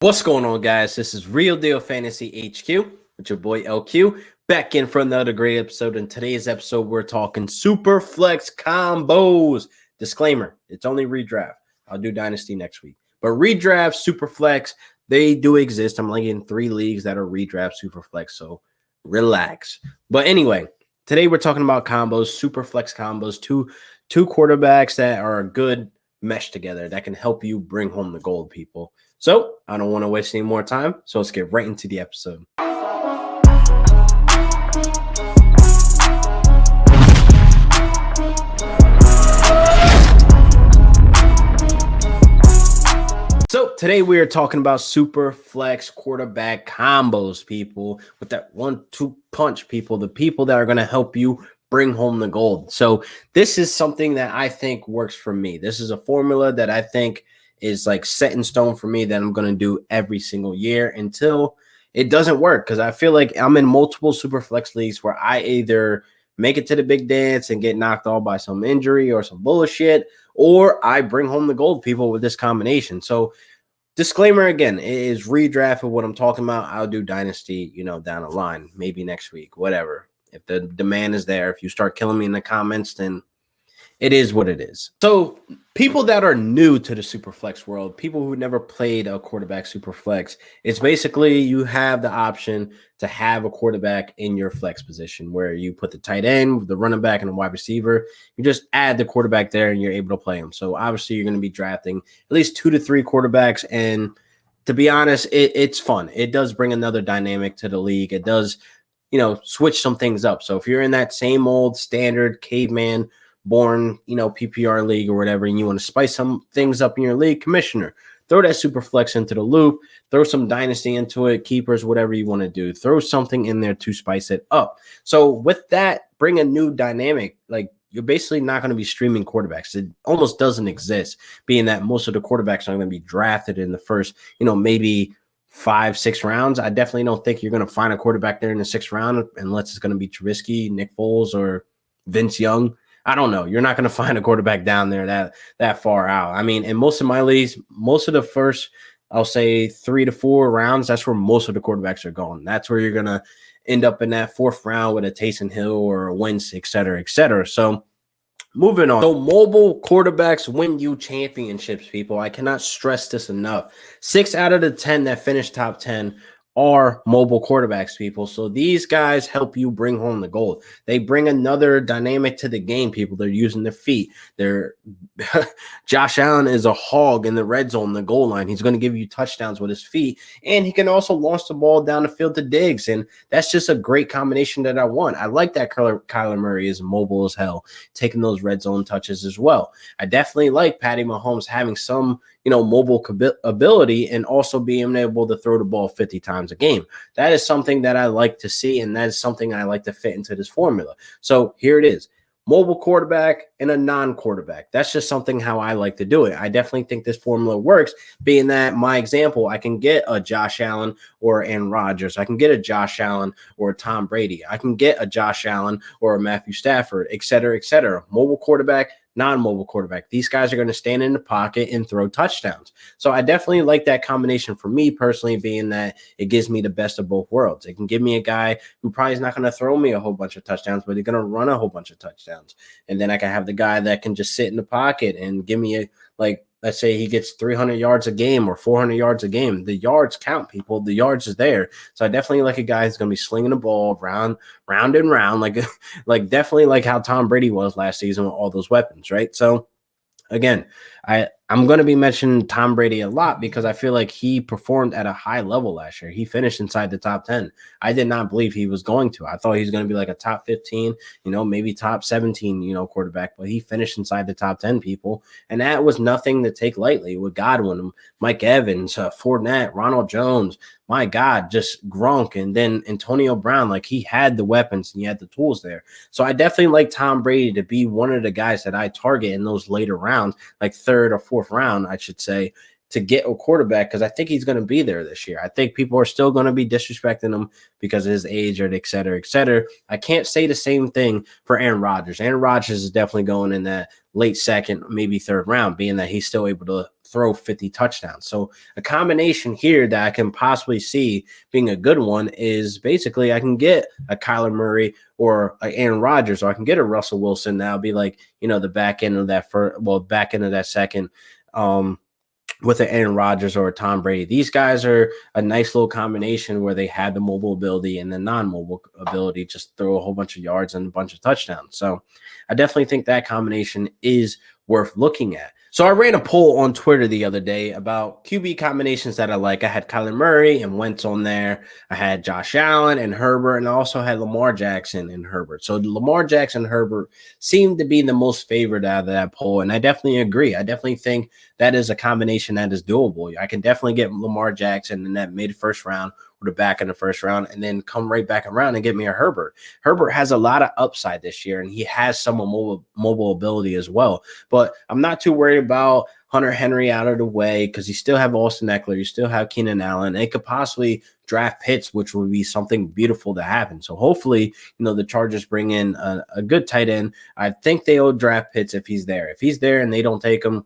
What's going on, guys? This is Real Deal Fantasy HQ with your boy LQ back in for another great episode. In today's episode, we're talking super flex combos. Disclaimer, it's only redraft. I'll do Dynasty next week. But redraft, super flex, they do exist. I'm like in 3 leagues that are redraft, super flex, so relax. But anyway, today we're talking about combos, super flex combos, two quarterbacks that are good mesh together that can help you bring home the gold, people. So I don't want to waste any more time. So let's get right into the episode. So today we are talking about super flex quarterback combos, people, with that 1-2 punch, people, the people that are going to help you bring home the gold. So this is something that I think works for me. This is a formula that I think is like set in stone for me that I'm going to do every single year until it doesn't work, because I feel like I'm in multiple super flex leagues where I either make it to the big dance and get knocked off by some injury or some bullshit, or I bring home the gold, people, with this combination. So disclaimer again, it is redraft of what I'm talking about. I'll do Dynasty, down the line, maybe next week, whatever. If the demand is there, if you start killing me in the comments, then it is what it is. So people that are new to the Superflex world, people who never played a quarterback Superflex, it's basically you have the option to have a quarterback in your flex position where you put the tight end, the running back, and the wide receiver. You just add the quarterback there and you're able to play them. So obviously you're going to be drafting at least 2 to 3 quarterbacks. And to be honest, it's fun. It does bring another dynamic to the league. It does, switch some things up. So if you're in that same old standard caveman born, PPR league or whatever, and you want to spice some things up in your league, commissioner, throw that super flex into the loop, throw some dynasty into it, keepers, whatever you want to do, throw something in there to spice it up. So with that, bring a new dynamic. Like, you're basically not going to be streaming quarterbacks. It almost doesn't exist, being that most of the quarterbacks are going to be drafted in the first, maybe 5-6 rounds. I definitely don't think you're going to find a quarterback there in the 6th round unless it's going to be Trubisky, Nick Foles, or Vince Young. I don't know. You're not going to find a quarterback down there that far out. I mean, in most of my leagues, most of the first, I'll say 3 to 4 rounds, that's where most of the quarterbacks are going. That's where you're going to end up in that 4th round with a Taysom Hill or a Wentz, et cetera, et cetera. So moving on. So mobile quarterbacks win you championships, people. I cannot stress this enough. 6 out of the 10 that finish top 10 are mobile quarterbacks, people. So these guys help you bring home the gold. They bring another dynamic to the game, people. They're using their feet. Josh Allen is a hog in the red zone, the goal line. He's going to give you touchdowns with his feet, and he can also launch the ball down the field to Diggs, and that's just a great combination that I want. I like that Kyler Murray is mobile as hell, taking those red zone touches as well. I definitely like Patty Mahomes having some mobile ability and also being able to throw the ball 50 times a game. That is something that I like to see, and that is something I like to fit into this formula. So here it is. Mobile quarterback and a non-quarterback. That's just something how I like to do it. I definitely think this formula works, being that my example, I can get a Josh Allen or Aaron Rodgers. I can get a Josh Allen or a Tom Brady. I can get a Josh Allen or a Matthew Stafford, et cetera, et cetera. Mobile quarterback, non-mobile quarterback. These guys are going to stand in the pocket and throw touchdowns. So I definitely like that combination for me personally, being that it gives me the best of both worlds. It can give me a guy who probably is not going to throw me a whole bunch of touchdowns, but he's going to run a whole bunch of touchdowns. And then I can have the guy that can just sit in the pocket and give me let's say he gets 300 yards a game or 400 yards a game. The yards count, people. The yards is there. So I definitely like a guy who's going to be slinging the ball round and round, like definitely like how Tom Brady was last season with all those weapons, right? So again, I'm going to be mentioning Tom Brady a lot because I feel like he performed at a high level last year. He finished inside the top 10. I did not believe he was going to. I thought he was going to be like a top 15, maybe top 17, quarterback, but he finished inside the top 10, people. And that was nothing to take lightly with Godwin, Mike Evans, Fournette, Ronald Jones. My God, just Gronk, and then Antonio Brown. Like, he had the weapons and he had the tools there. So I definitely like Tom Brady to be one of the guys that I target in those later rounds, like 3rd or 4th round, I should say, to get a quarterback, because I think he's going to be there this year. I think people are still going to be disrespecting him because of his age, or et cetera, et cetera. I can't say the same thing for Aaron Rodgers. Aaron Rodgers is definitely going in that late 2nd, maybe 3rd round, being that he's still able to throw 50 touchdowns. So a combination here that I can possibly see being a good one is basically I can get a Kyler Murray or a Aaron Rodgers, or I can get a Russell Wilson. That'll be like, the back end of that back end of that second. With an Aaron Rodgers or a Tom Brady. These guys are a nice little combination where they have the mobile ability and the non-mobile ability, just throw a whole bunch of yards and a bunch of touchdowns. So I definitely think that combination is worth looking at. So I ran a poll on Twitter the other day about QB combinations that I like. I had Kyler Murray and Wentz on there. I had Josh Allen and Herbert, and I also had Lamar Jackson and Herbert. So Lamar Jackson and Herbert seemed to be the most favored out of that poll, and I definitely agree. I definitely think that is a combination that is doable. I can definitely get Lamar Jackson in that mid-first round or the back in the first round, and then come right back around and get me a Herbert. Herbert has a lot of upside this year, and he has some mobile ability as well. But I'm not too worried about Hunter Henry out of the way because you still have Austin Eckler, you still have Keenan Allen. They could possibly draft Pitts, which would be something beautiful to happen. So hopefully, the Chargers bring in a good tight end. I think they'll draft Pitts if he's there. If he's there and they don't take him,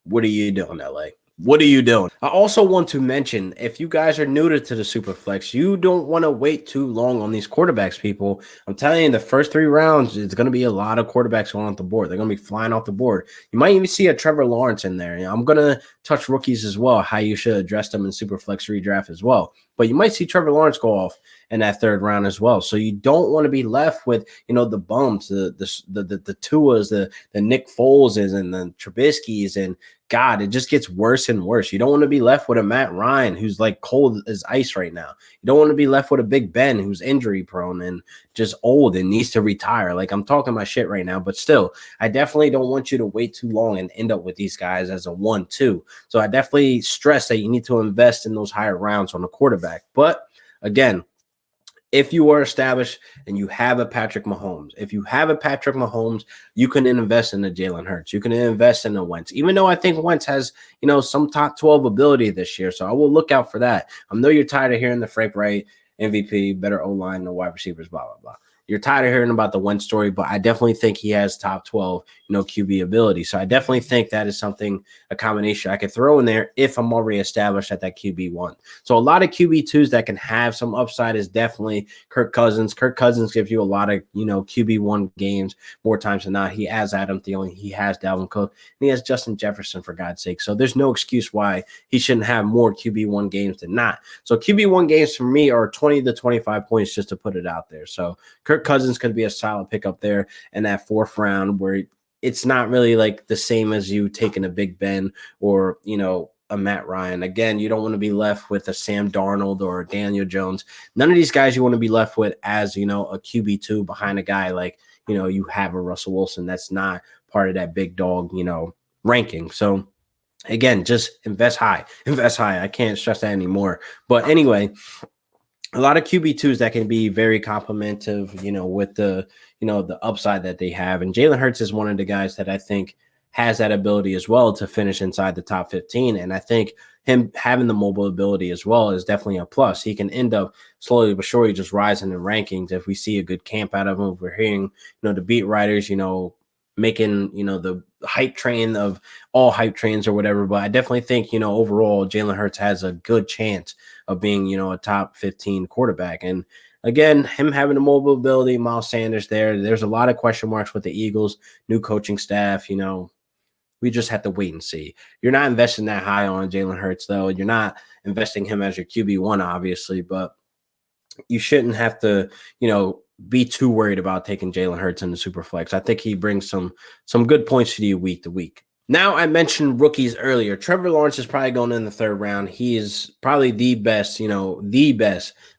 what are you doing, LA? What are you doing? I also want to mention, if you guys are new to the Superflex, you don't want to wait too long on these quarterbacks, people. I'm telling you, the first 3 rounds, it's going to be a lot of quarterbacks going off the board. They're going to be flying off the board. You might even see a Trevor Lawrence in there. I'm going to touch rookies as well, how you should address them in Superflex redraft as well. But you might see Trevor Lawrence go off in that 3rd round as well. So you don't want to be left with, the bumps, the Tuas, the Nick Foleses and the Trubisky's, and God, it just gets worse and worse. You don't want to be left with a Matt Ryan who's like cold as ice right now. You don't want to be left with a Big Ben who's injury prone and just old and needs to retire. Like, I'm talking my shit right now, but still, I definitely don't want you to wait too long and end up with these guys as a 1-2. So I definitely stress that you need to invest in those higher rounds on the quarterback. But again, if you are established and you have a Patrick Mahomes, you can invest in a Jalen Hurts. You can invest in a Wentz, even though I think Wentz has, some top 12 ability this year. So I will look out for that. I know you're tired of hearing the Frank Wright MVP, better O-line, no wide receivers, blah, blah, blah. You're tired of hearing about the Wentz story, but I definitely think he has top 12, QB ability. So I definitely think that is something, a combination I could throw in there if I'm already established at that QB1. So a lot of QB2s that can have some upside is definitely Kirk Cousins. Kirk Cousins gives you a lot of, QB1 games more times than not. He has Adam Thielen, he has Dalvin Cook, and he has Justin Jefferson, for God's sake. So there's no excuse why he shouldn't have more QB1 games than not. So QB1 games for me are 20 to 25 points, just to put it out there. So Kirk Cousins could be a solid pickup there in that 4th round, where it's not really like the same as you taking a Big Ben or, a Matt Ryan. Again, you don't want to be left with a Sam Darnold or a Daniel Jones. None of these guys you want to be left with as, a QB2 behind a guy like, you have a Russell Wilson. That's not part of that big dog, ranking. So again, just invest high. I can't stress that anymore. But anyway, a lot of QB2s that can be very complimentary, with the, the upside that they have. And Jalen Hurts is one of the guys that I think has that ability as well to finish inside the top 15. And I think him having the mobile ability as well is definitely a plus. He can end up slowly but surely just rising in rankings if we see a good camp out of him. We're hearing, the beat writers, making, the hype train of all hype trains or whatever. But I definitely think, overall, Jalen Hurts has a good chance of being, a top 15 quarterback. And again, him having the mobile ability, Miles Sanders there's a lot of question marks with the Eagles, new coaching staff, we just have to wait and see. You're not investing that high on Jalen Hurts, though. You're not investing him as your QB1, obviously, but you shouldn't have to, be too worried about taking Jalen Hurts in the Superflex. I think he brings some good points to you week to week. Now, I mentioned rookies earlier. Trevor Lawrence is probably going in the 3rd round. He is probably the best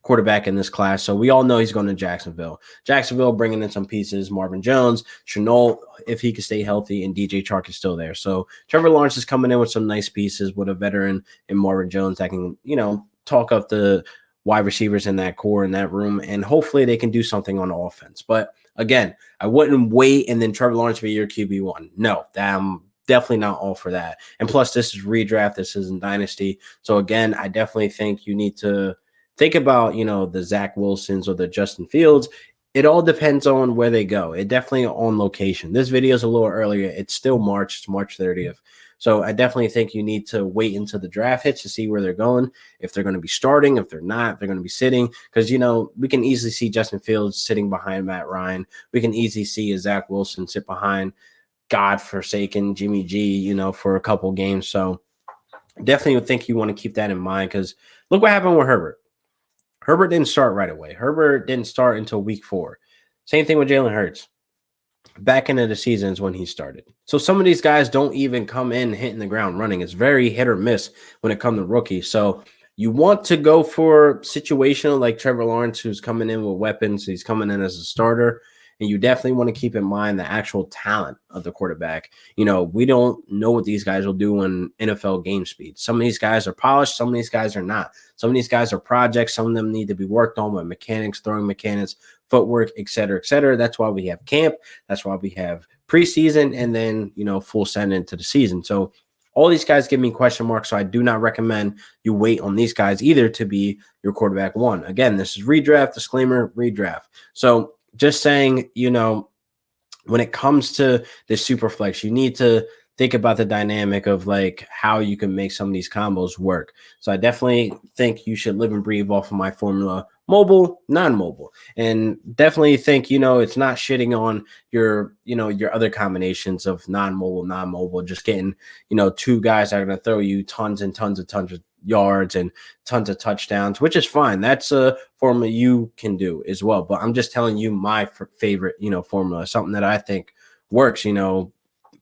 quarterback in this class. So we all know he's going to Jacksonville. Jacksonville bringing in some pieces, Marvin Jones, Shenault, if he can stay healthy, and DJ Chark is still there. So Trevor Lawrence is coming in with some nice pieces with a veteran in Marvin Jones that can, talk up the wide receivers in that core in that room, and hopefully they can do something on offense. But again, I wouldn't wait and then Trevor Lawrence be your QB1. No, I'm definitely not all for that. And plus, this is redraft. This isn't dynasty. So again, I definitely think you need to think about, the Zach Wilsons or the Justin Fields. It all depends on where they go. It definitely on location. This video is a little earlier. It's still March. It's March 30th. So I definitely think you need to wait until the draft hits to see where they're going, if they're going to be starting, if they're not, if they're going to be sitting. Because, we can easily see Justin Fields sitting behind Matt Ryan. We can easily see a Zach Wilson sit behind godforsaken Jimmy G, for a couple games. So definitely would think you want to keep that in mind because look what happened with Herbert. Herbert didn't start right away. Herbert didn't start until week 4. Same thing with Jalen Hurts. Back into the season is when he started. So some of these guys don't even come in hitting the ground running. It's very hit or miss when it comes to rookies. So you want to go for situational like Trevor Lawrence, who's coming in with weapons. He's coming in as a starter. And you definitely want to keep in mind the actual talent of the quarterback. We don't know what these guys will do in NFL game speed. Some of these guys are polished. Some of these guys are not. Some of these guys are projects. Some of them need to be worked on with mechanics, throwing mechanics, footwork, et cetera, et cetera. That's why we have camp. That's why we have preseason and then, full send into the season. So all these guys give me question marks. So I do not recommend you wait on these guys either to be your quarterback one. Again, this is redraft, disclaimer, redraft. So just saying, when it comes to the super flex, you need to think about the dynamic of like how you can make some of these combos work. So I definitely think you should live and breathe off of my formula, mobile, non-mobile, and definitely think, it's not shitting on your other combinations of non-mobile, just getting, 2 guys that are going to throw you tons and tons of yards and tons of touchdowns, which is fine. That's a formula you can do as well. But I'm just telling you my favorite, formula, something that I think works,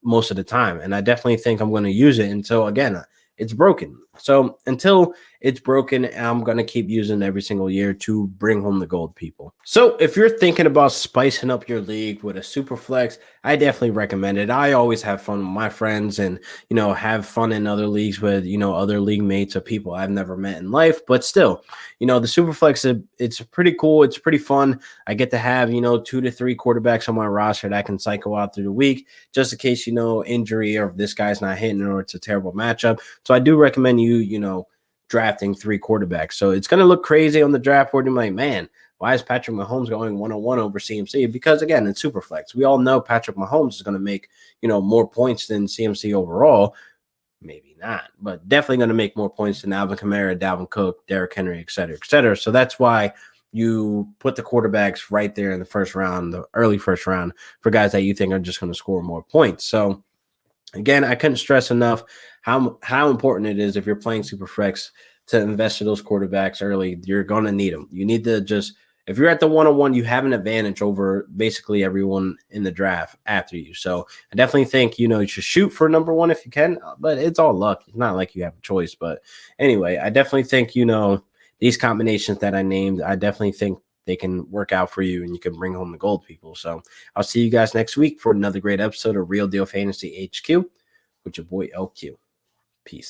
most of the time. And I definitely think I'm going to use it until, again, it's broken. So until it's broken, I'm going to keep using it every single year to bring home the gold, people. So if you're thinking about spicing up your league with a super flex, I definitely recommend it. I always have fun with my friends and, have fun in other leagues with, other league mates of people I've never met in life. But still, the super flex, it's pretty cool. It's pretty fun. I get to have, 2 to 3 quarterbacks on my roster that I can cycle out through the week just in case, injury or if this guy's not hitting or it's a terrible matchup. So I do recommend you, drafting 3 quarterbacks. So it's going to look crazy on the draft board. You're like, man, why is Patrick Mahomes going 101 over CMC? Because again, it's super flex. We all know Patrick Mahomes is going to make, more points than CMC overall. Maybe not, but definitely going to make more points than Alvin Kamara, Dalvin Cook, Derrick Henry, et cetera, et cetera. So that's why you put the quarterbacks right there in the first round, the early first round, for guys that you think are just going to score more points. So again, I couldn't stress enough how important it is if you're playing super flex to invest in those quarterbacks early. You're going to need them. You need to just, if you're at the 101, you have an advantage over basically everyone in the draft after you. So I definitely think, you should shoot for number 1 if you can, but it's all luck. It's not like you have a choice. But anyway, I definitely think, these combinations that I named, I definitely think they can work out for you and you can bring home the gold, people. So I'll see you guys next week for another great episode of Real Deal Fantasy HQ with your boy LQ. Peace.